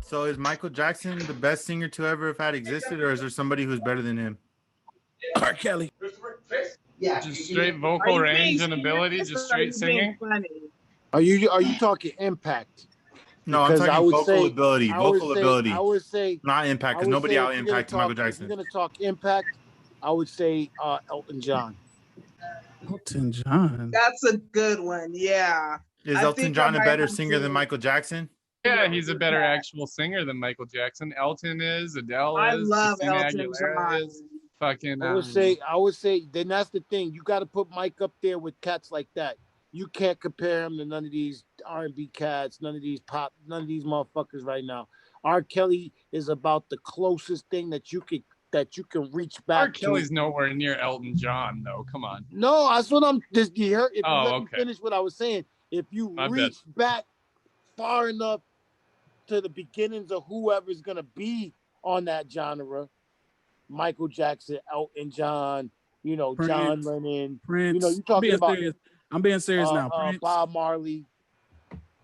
So is Michael Jackson the best singer to ever have had existed, or is there somebody who's better than him? R. Kelly. Yeah. Just straight vocal range and ability, just straight singing. Are you talking impact? No, I'm Because I talking would vocal say- ability. I would Vocal say- ability. I would say Not impact, I because would nobody say out if you're gonna impacted Michael talk- If Jackson. you're gonna talk impact, I would say Elton John. Elton John. That's a good one. Yeah. Is I Elton think John I a might better have singer than to- Michael Jackson? Yeah, he's a better actual singer than Michael Jackson. Elton is, Adele I is, love Christina Elton Aguilera John. is. Fucking. I would say. Then that's the thing. You got to put Mike up there with cats like that. You can't compare him to none of these R&B cats, none of these pop, none of these motherfuckers right now. R. Kelly is about the closest thing that you can reach back R. Kelly's nowhere near Elton John, though. Come on. No, that's what I'm. Just you heard. If you Oh, let me okay. finish what I was saying, if you My bad. reach back far enough to the beginnings of whoever's gonna be on that genre, Michael Jackson, Elton John, John Prince. Lennon, Prince. you're talking about I'm being serious now. Prince. Bob Marley.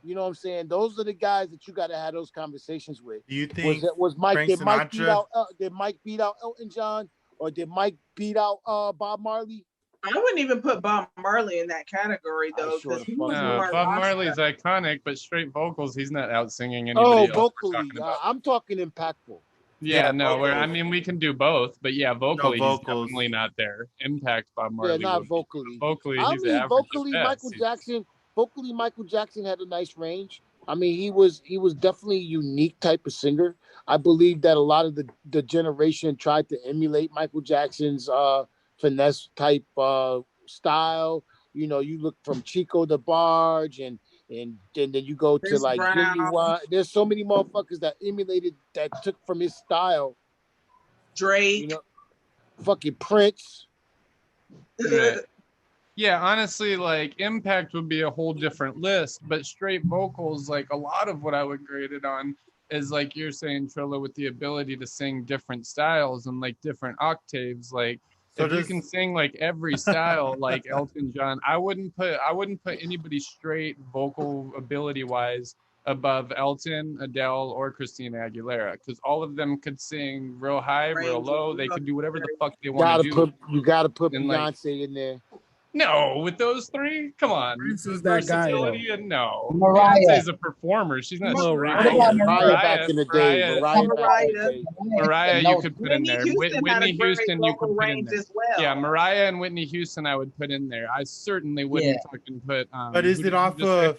You know what I'm saying? Those are the guys that you got to have those conversations with. Do you think was Mike? Frank Did Mike beat Sinatra- out? Did Mike beat out Elton John, or did Mike beat out Bob Marley? I wouldn't even put Bob Marley in that category though, sure because the he fuck was No, more Bob rock Marley's star. iconic, but straight vocals, he's not out singing anybody Oh, else. we're vocally, talking about. I'm talking impactful. Yeah, no, vocals. I mean, we can do both, but yeah, vocally, he's vocals. definitely not there. Impact Bob Marley. Yeah, not would be- vocally. Vocally, I he's mean, average vocally, at Michael best. Jackson. Vocally, Michael Jackson had a nice range. I mean, he was definitely a unique type of singer. I believe that a lot of the generation tried to emulate Michael Jackson's finesse type style. You look from Chico the Barge and then you go to Chris like Brown. Genuine. There's so many motherfuckers that emulated, that took from his style. Drake. Fucking Prince. Right. Yeah, honestly, like Impact would be a whole different list, but straight vocals, like a lot of what I would grade it on is like you're saying, Trilla, with the ability to sing different styles and like different octaves. Like So if you can sing like every style, like Elton John, I wouldn't put anybody straight vocal ability wise above Elton, Adele, or Christina Aguilera, because all of them could sing real high, real low. They could do whatever the fuck they want to do. You gotta put And, like, Beyonce in there. No, with those three, come on. Prince is that guy, though. Versatility, and no. Mariah. Beyonce's a performer. She's not. Mariah back in the day. Mariah, you could put in there. Houston had a Whitney great Houston, you vocal could put in range there. as well. Yeah, Mariah and Whitney Houston, I would put in there. I certainly wouldn't fucking put. But is who it did you off just say?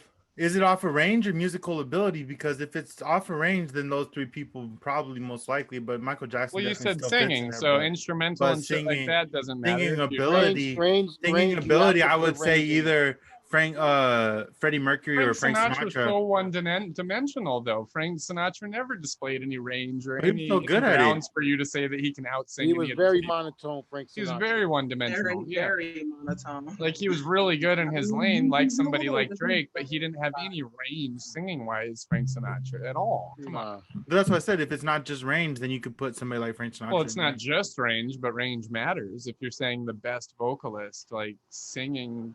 of range or musical ability? Because if it's off of range, then those three people probably most likely. But Michael Jackson. Well, you definitely said still fits in singing, there, so but- instrumental but and shit like that doesn't matter. Singing If you- ability, range, singing you ability. have to I would put say range in. either Freddie Mercury or Frank Sinatra's Sinatra. so one-dimensional, though. Frank Sinatra never displayed any range or But he was any so good at it. grounds for you to say that he can outsing. He any was of very these people. monotone, Frank Sinatra. He was very one-dimensional. Yeah. Very monotone. Like he was really good in his lane, like somebody like Drake, but he didn't have any range singing-wise, Frank Sinatra, at all. Come on. But that's what I said. If it's not just range, then you could put somebody like Frank Sinatra. Well, it's in not there. just range, but range matters. If you're saying the best vocalist, like singing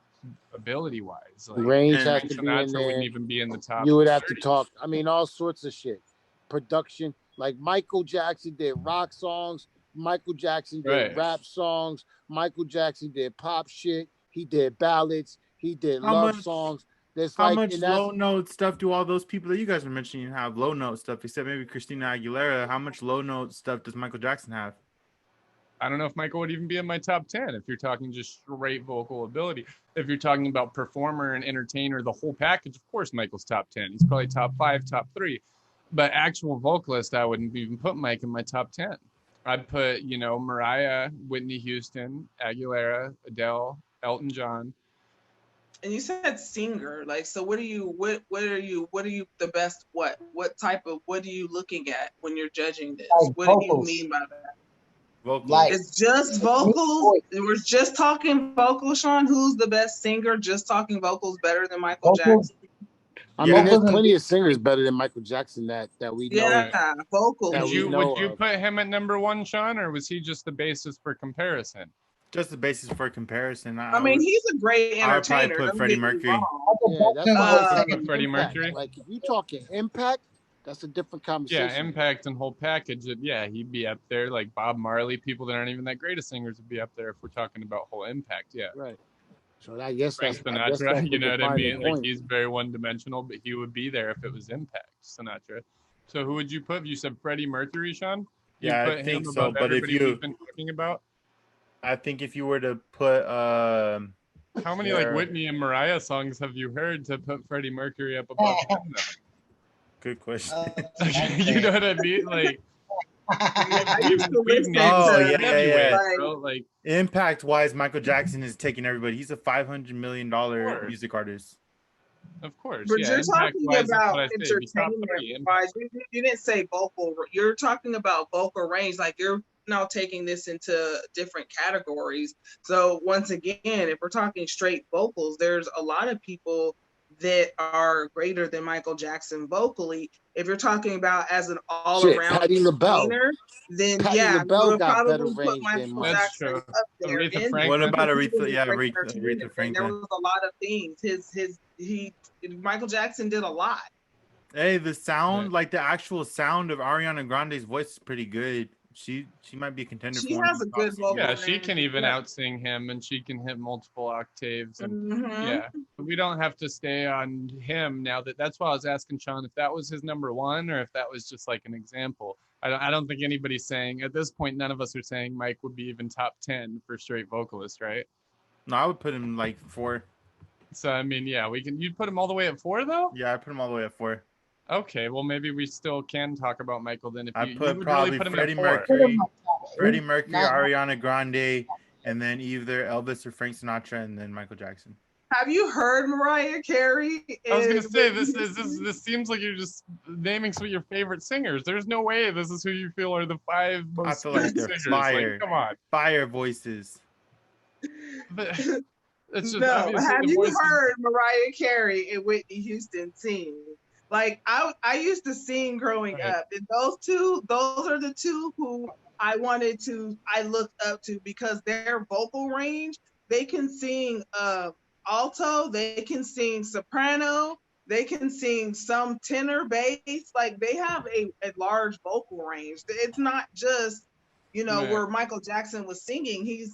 ability-wise, like Range And has Frank to be in Sinatra there. wouldn't even be in the top. You would have to 30. talk. I mean, all sorts of shit. Production, like Michael Jackson did rock songs. Michael Jackson did Right. rap songs. Michael Jackson did pop shit. He did ballads. He did How love much- songs. There's How like, much and that's- low note stuff do all those people that you guys are mentioning have? Low note stuff, except maybe Christina Aguilera. How much low note stuff does Michael Jackson have? I don't know if Michael would even be in my top 10 if you're talking just straight vocal ability. If you're talking about performer and entertainer, the whole package, of course, Michael's top 10. He's probably top 5, top 3. But actual vocalist, I wouldn't even put Mike in my top 10. I'd put, Mariah, Whitney Houston, Aguilera, Adele, Elton John. And you said singer, like, so what are you the best, what are you looking at when you're judging this? Like What do you vocals. mean by that? Vocals. Like- It's just vocals. We're just talking vocals, Sean. Who's the best singer? Just talking vocals better than Michael Vocals? Jackson? I Yeah. mean, there's plenty of singers better than Michael Jackson that we know. Yeah, vocals. That Would we you know would you of. put him at number 1, Sean, or was he just the basis for comparison? Just the basis for comparison. I mean, he's a great I would probably entertainer. put don't Freddie get me Mercury. wrong. Yeah, that's why I was saying Freddie impact. Mercury? Like, if you talking impact, That's a different Yeah, conversation. impact and whole package. Yeah, he'd be up there. Like Bob Marley, people that aren't even that great of singers would be up there if we're talking about whole impact. Yeah. Right. So I guess Frank that's that's Sinatra, the you know what I defining mean? Like point. he's very one-dimensional, but he would be there if it was impact, Sinatra. So who would you put? You said Freddie Mercury, Sean? You'd Yeah, I put think him so. above But if everybody we've you, been talking about? I think if you were to put, How many like there, Whitney and Mariah songs have you heard to put Freddie Mercury up above him? good question. You know what I mean? Like I used to we've listen named Oh to some yeah, yeah, heavyweights, yeah. like bro. Like Impact wise, Michael Jackson is taking everybody. He's a $500 million course. music artist. Of course, but yeah. you're Impact talking wise, that's about what I say. It'd be top entertainment three. Impact. wise. You didn't say vocal. You're talking about vocal range. Like you're now taking this into different categories. So once again, if we're talking straight vocals, there's a lot of people that are greater than Michael Jackson vocally. If you're talking about as an all-around Patti LaBelle. entertainer, then Patti yeah, LaBelle we'll got better probably put range than Michael Mike. That's Jackson true. up there Aretha in Franklin. What about because he was Aretha? a Yeah, great Aretha, entertainer, Aretha and there Franklin. was a lot of things. Michael Jackson did a lot. Hey, the sound, Right. like the actual sound of Ariana Grande's voice is pretty good. She might be a contender She for one of has the a top good singers. vocal Yeah, she range. can even Yeah. outsing him, and she can hit multiple octaves, and Mhm. yeah, we don't have to stay on him now. That's why I was asking Sean if that was his number one or if that was just like an example. I don't think anybody's saying at this point. None of us are saying Mike would be even top 10 for straight vocalist, right? No, I would put him like 4. So I mean, yeah, we can. You'd put him all the way at 4 though. Yeah, I put him all the way at 4. Okay, well maybe we still can talk about Michael then. If I you put would probably really put him Freddie at 4. Mercury, Not- Ariana Grande, and then either Elvis or Frank Sinatra, and then Michael Jackson. Have you heard Mariah Carey? I was gonna and say Whitney this seems like you're just naming some of your favorite singers. There's no way this is who you feel are the 5 I most feel like skilled they're singers. fire. Like, come on. Fire voices. But it's just No, obviously have the you voices. heard Mariah Carey and Whitney Houston sing? Like I used to sing growing Right. up, and those are the two who I looked up to because their vocal range, they can sing alto, they can sing soprano, they can sing some tenor bass. Like they have a large vocal range. It's not just Right. where Michael Jackson was singing.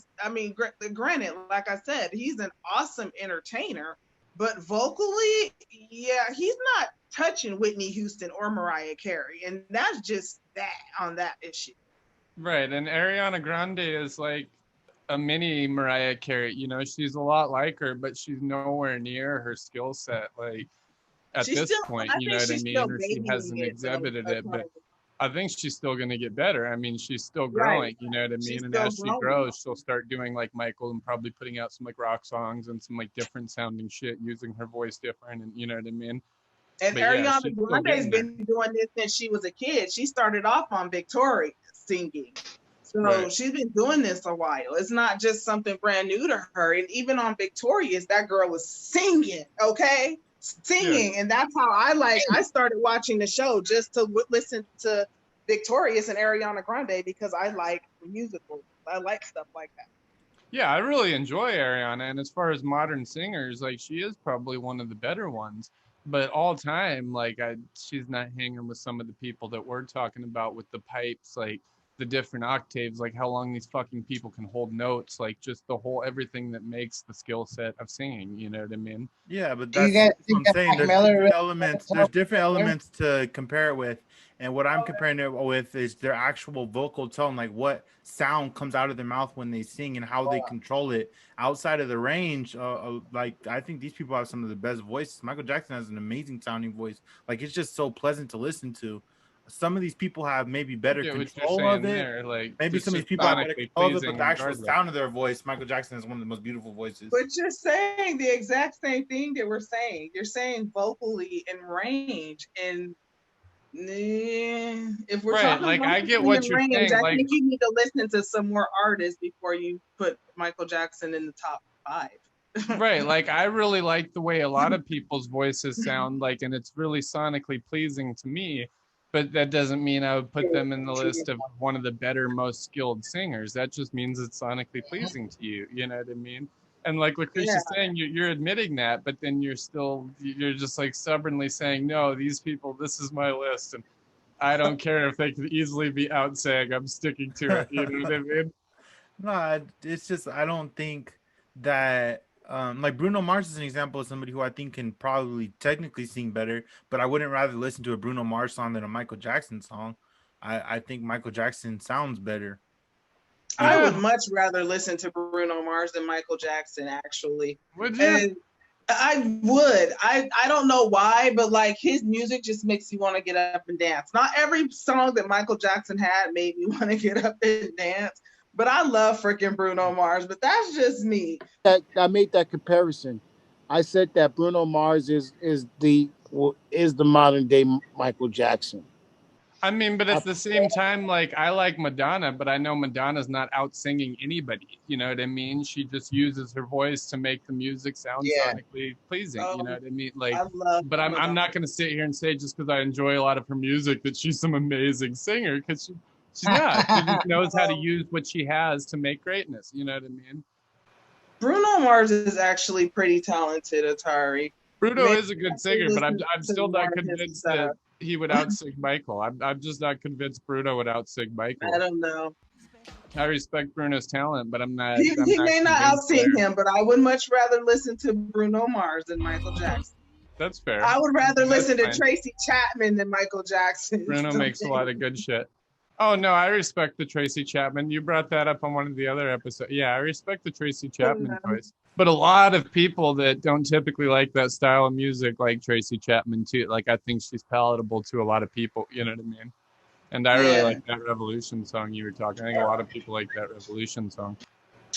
Granted, like I said, he's an awesome entertainer, but vocally, yeah, he's not touching Whitney Houston or Mariah Carey, and that's just that on that issue. Right, and Ariana Grande is like a mini Mariah Carey. You know, she's a lot like her, but she's nowhere near her skill set. Like at She's this still, point, I you think know what I she's mean? still Or she babying hasn't it, exhibited though, it, but I think she's still going to get better. I mean, she's still growing, Right. you know what I mean? She's And still as she growing. grows, she'll start doing like Michael and probably putting out some like rock songs and some like different sounding shit, using her voice different, and you know what I mean? And But yeah, Ariana she's still Grande's getting there. been doing this since she was a kid. She started off on Victoria singing. So Right. she's been doing this a while. It's not just something brand new to her. And even on Victorious, that girl was singing, okay? Singing. And that's how I started watching the show just to listen to Victorious and Ariana Grande because I like musicals. I like stuff like that. Yeah, I really enjoy Ariana, and as far as modern singers, like she is probably one of the better ones. But all time, like she's not hanging with some of the people that we're talking about with the pipes, like the different octaves, like how long these fucking people can hold notes, like just the whole everything that makes the skill set of singing. You know what I mean? Yeah, but Do you that's guys what I'm think that saying. Mac There's Miller different really elements. top There's different there? elements to compare it with, and what I'm comparing it with is their actual vocal tone, like what sound comes out of their mouth when they sing and how they control it outside of the range. Like I think these people have some of the best voices. Michael Jackson has an amazing sounding voice. Like it's just so pleasant to listen to. Some of these people have maybe better Get what you're control saying of it. there. Like Maybe it's some of these just people have better sonically control of it, but pleasing the actual regardless. sound of their voice, Michael Jackson is one of the most beautiful voices. But you're saying the exact same thing that we're saying. You're saying vocally and range. And if we're Right, talking like, I get vocally what and you're range, saying, I like- think you need to listen to some more artists before you put Michael Jackson in the top 5. Right, like I really like the way a lot of people's voices sound, like, and it's really sonically pleasing to me, but that doesn't mean I would put them in the list of one of the better, most skilled singers. That just means it's sonically pleasing to you, you know what I mean? And like LaKrysia's Yeah. saying, you're admitting that, but then you're just like stubbornly saying, no, these people, this is my list, and I don't care if they could easily be out saying I'm sticking to it. You know what I mean? No, it's just I don't think that like Bruno Mars is an example of somebody who I think can probably technically sing better, but I wouldn't rather listen to a Bruno Mars song than a Michael Jackson song. I think Michael Jackson sounds better. I would much rather listen to Bruno Mars than Michael Jackson, actually. Would you? And I would. I don't know why, but like his music just makes you want to get up and dance. Not every song that Michael Jackson had made me want to get up and dance, but I love freaking Bruno Mars. But that's just me. I made that comparison. I said that Bruno Mars is the modern day Michael Jackson. I mean, but at the same time, like I like Madonna, but I know Madonna's not out singing anybody. You know what I mean? She just uses her voice to make the music sound sonically pleasing. You know what I mean? Like, but I'm not going to sit here and say just because I enjoy a lot of her music that she's some amazing singer, because she's not. She just knows how to use what she has to make greatness. You know what I mean? Bruno Mars is actually pretty talented, Atari. Bruno is a good singer, but I'm still not convinced that he would outsing Michael. I'm just not convinced Bruno would outsing Michael. I don't know. I respect Bruno's talent, but I'm not. He may not outsing him, but I would much rather listen to Bruno Mars than Michael Jackson. That's fair. I would rather listen to Tracy Chapman than Michael Jackson. Bruno makes a lot of good shit. Oh no, I respect the Tracy Chapman. You brought that up on one of the other episodes. Yeah, I respect the Tracy Chapman choice. But a lot of people that don't typically like that style of music like Tracy Chapman too. Like I think she's palatable to a lot of people, you know what I mean? And I really like that Revolution song you were talking. I think a lot of people like that Revolution song.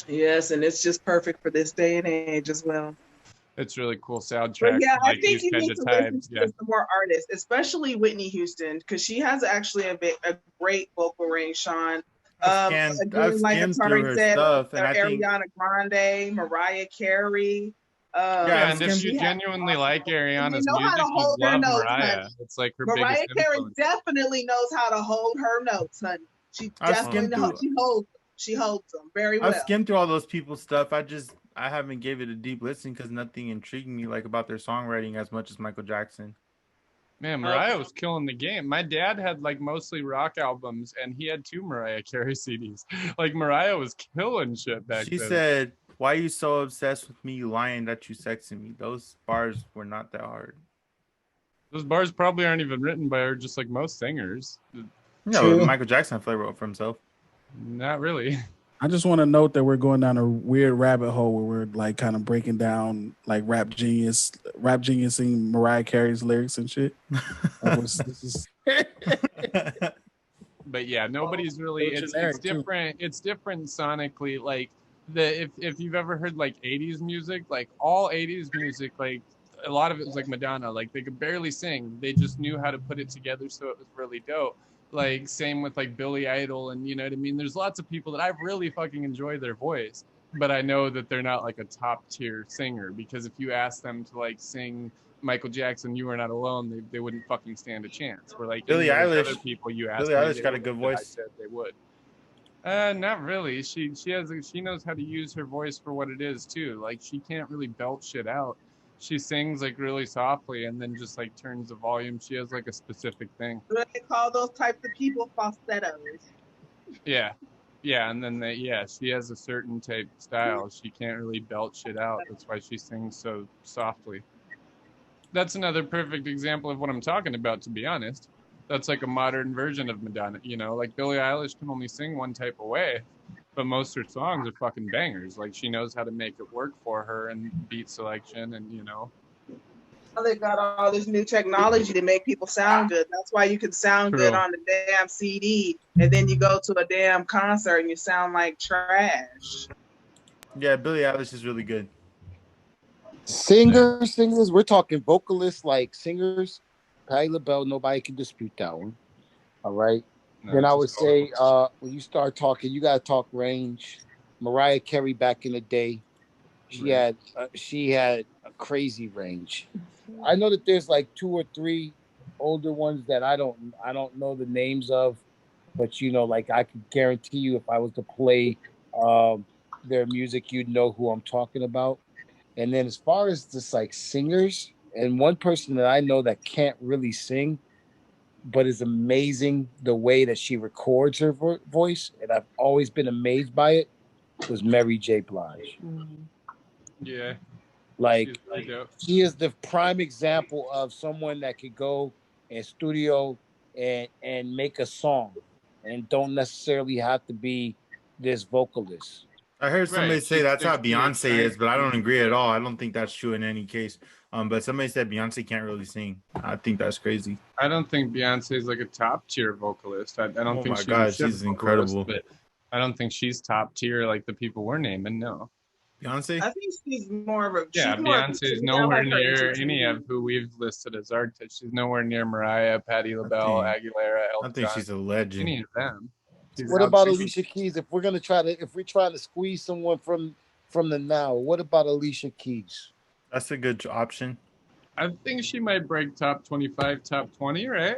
Yes, and it's just perfect for this day and age as well. It's really cool soundtrack. But yeah, I think you need to listen to some more artists, especially Whitney Houston, because she has actually a great vocal range, Shawn. I've skimmed through her stuff, and Ariana Grande, Mariah Carey. And if you genuinely like Ariana's music, you love Mariah. It's like her biggest influence. Mariah Carey definitely knows how to hold her notes, honey. She definitely knows. She holds them very well. I've skimmed through all those people's stuff. I haven't gave it a deep listen because nothing intrigued me like about their songwriting as much as Michael Jackson. Man, Mariah was killing the game. My dad had like mostly rock albums, and he had 2 Mariah Carey CDs. Like Mariah was killing shit back then. She said, "Why are you so obsessed with me? You lying that you sexing me." Those bars were not that hard. Those bars probably aren't even written by her, just like most singers. No, Michael Jackson wrote for himself. Not really. I just want to note that we're going down a weird rabbit hole where we're like kind of breaking down like rap geniusing Mariah Carey's lyrics and shit. But yeah, nobody's really. It's different. It's different sonically. Like if you've ever heard like 80s music, like all 80s music, like a lot of it was like Madonna. Like they could barely sing. They just knew how to put it together, so it was really dope. Like same with like Billy Idol, and you know what I mean? There's lots of people that I really fucking enjoy their voice, but I know that they're not like a top tier singer, because if you ask them to like sing Michael Jackson, You Are Not Alone, they wouldn't fucking stand a chance. Where like Billie Eilish, other people you ask, Billie Eilish got a good voice. I said they would. Not really. She knows how to use her voice for what it is too. Like she can't really belt shit out. She sings like really softly and then just like turns the volume. She has like a specific thing. They call those types of people falsettos. Yeah, and then she has a certain type style. She can't really belt shit out. That's why she sings so softly. That's another perfect example of what I'm talking about, to be honest. That's like a modern version of Madonna. You know, like Billie Eilish can only sing one type of way, but most of her songs are fucking bangers. Like she knows how to make it work for her and beat selection, and you know. They got all this new technology to make people sound good. That's why you can sound good on the damn CD, and then you go to a damn concert and you sound like trash. Yeah, Billie Eilish is really good. Singers, we're talking vocalists like singers. Patti LaBelle, nobody can dispute that one. All right. No, then I would say when you start talking, you gotta talk range. Mariah Carey back in the day, she had a crazy range. I know that there's like 2 or 3 older ones that I don't know the names of, but you know, like I could guarantee you if I was to play their music, you'd know who I'm talking about. And then as far as just like singers, and one person that I know that can't really sing, but is amazing the way that she records her voice, and I've always been amazed by it, was Mary J. Blige. Yeah. Like, She's pretty dope. she is the prime example of someone that could go in studio and make a song and don't necessarily have to be this vocalist. I heard somebody Right, say she that's how sticks to her Beyonce is, but I don't strengths. agree at all. I don't think that's true in any case. But somebody said Beyonce can't really sing. I think that's crazy. I don't think Beyonce is like a top tier vocalist. I don't Oh think my she's God, a shit she's vocalist, incredible. but I don't think she's top tier like the people we're naming. No. Beyonce? I think she's more of a Yeah, she's more of Beyonce is I nowhere like her near any entertaining. of who we've listed as artists. She's nowhere near Mariah, Patti LaBelle, Aguilera, I Elton think John, she's a legend. any of them. She's What about outstanding. Alicia Keys? If we're trying to squeeze someone from the now, what about Alicia Keys? That's a good option. I think she might break top 25, top 20, right?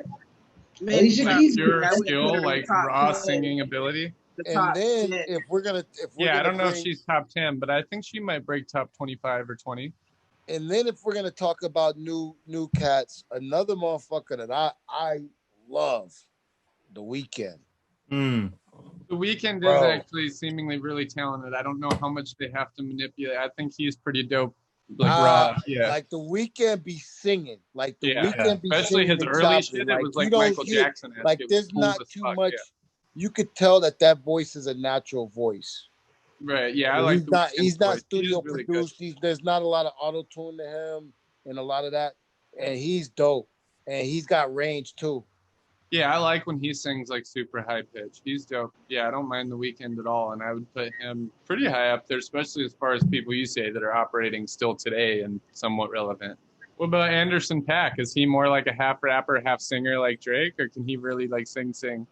Maybe Alicia top Keys, 10. Pure I would put her skill, in the like top raw 10, singing ability. the And top then 10. if we're gonna Yeah, I don't know if bring, she's top 10, but I think she might break top 25 or 20. and then if we're gonna talk about new cats, another motherfucker that I love, The Weeknd. Mm. The Weeknd is Bro. actually seemingly really talented. I don't know how much they have to manipulate. I think he's pretty dope, like raw. Yeah, Like The Weeknd be singing, like The Yeah. Weeknd be especially singing his and early chopping. shit. It Like, was you like don't Michael hear- Jackson. like there's not too much. You could tell that voice is a natural voice. Right. Yeah, I like. He's not studio really produced. There's not a lot of auto tune to him and a lot of that, and he's dope, and he's got range too. Yeah, I like when he sings like super high pitch. He's dope. Yeah, I don't mind The Weeknd at all, and I would put him pretty high up there, especially as far as people you say that are operating still today and somewhat relevant. What about Anderson .Paak? Is he more like a half rapper, half singer like Drake, or can he really like sing?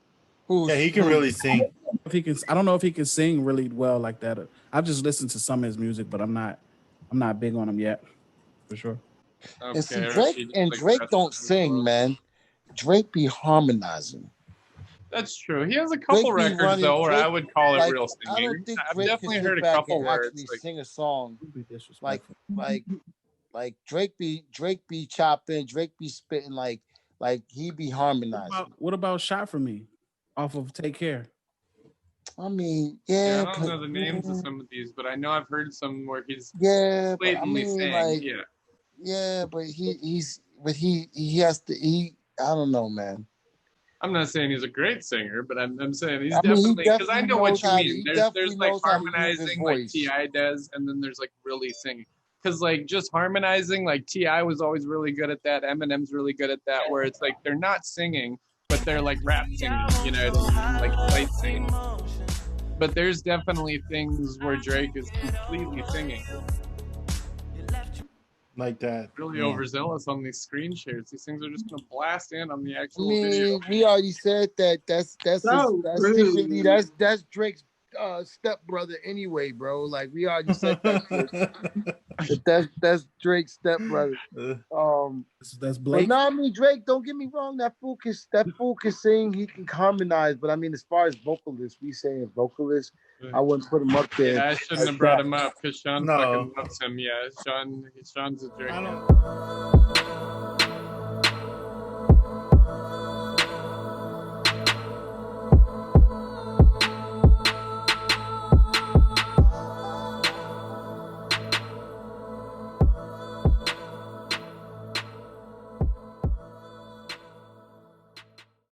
Yeah, he can really sing. If he can, I don't know if he can sing really well like that. I've just listened to some of his music, but I'm not big on him yet, for sure. Okay, And see, or Drake he just, and like, Drake raps don't as sing, well? man. Drake be harmonizing. That's true. He has a couple Drake be records running- though where I Drake- would call it like, real I singing. don't think I've Drake definitely can sit heard a back couple and where actually it's like, sing a song Don't be like disrespectful. like Drake be chopping, Drake be spitting like he be harmonizing. What about Shot for Me off of Take Care? I mean, yeah, yeah, I don't know the names of some of these, but I know I've heard some where he's yeah, but I blatantly mean, saying, like, yeah. yeah, but he has to. I don't know, man. I'm not saying he's a great singer, but I'm saying he's I mean, he definitely because I definitely know what knows you how- mean. he There's definitely like knows how to use his harmonizing like voice. T.I. does, and then there's like really singing. Because like just harmonizing, like T.I. was always really good at that. Eminem's really good at that, where it's like they're not singing, but they're like rap singing, you know what I mean? Like light singing. But there's definitely things where Drake is completely singing. Like that. Really Yeah. overzealous on these screen shares. These things are just gonna blast in on the I actual video. mean, we already said that. That's So rude. secretly that's Drake's stepbrother anyway, bro. Like, we already said that shit. That's Drake's stepbrother. That's But Blake. no, I mean, Drake, don't get me wrong. That fool can sing. He can harmonize. But I mean, as far as vocalists, we saying vocalists, I wouldn't put him up there. Yeah, I shouldn't have like brought that. him up because Sean No. fucking loves him. Yeah, Sean's a Drake. I fan. don't.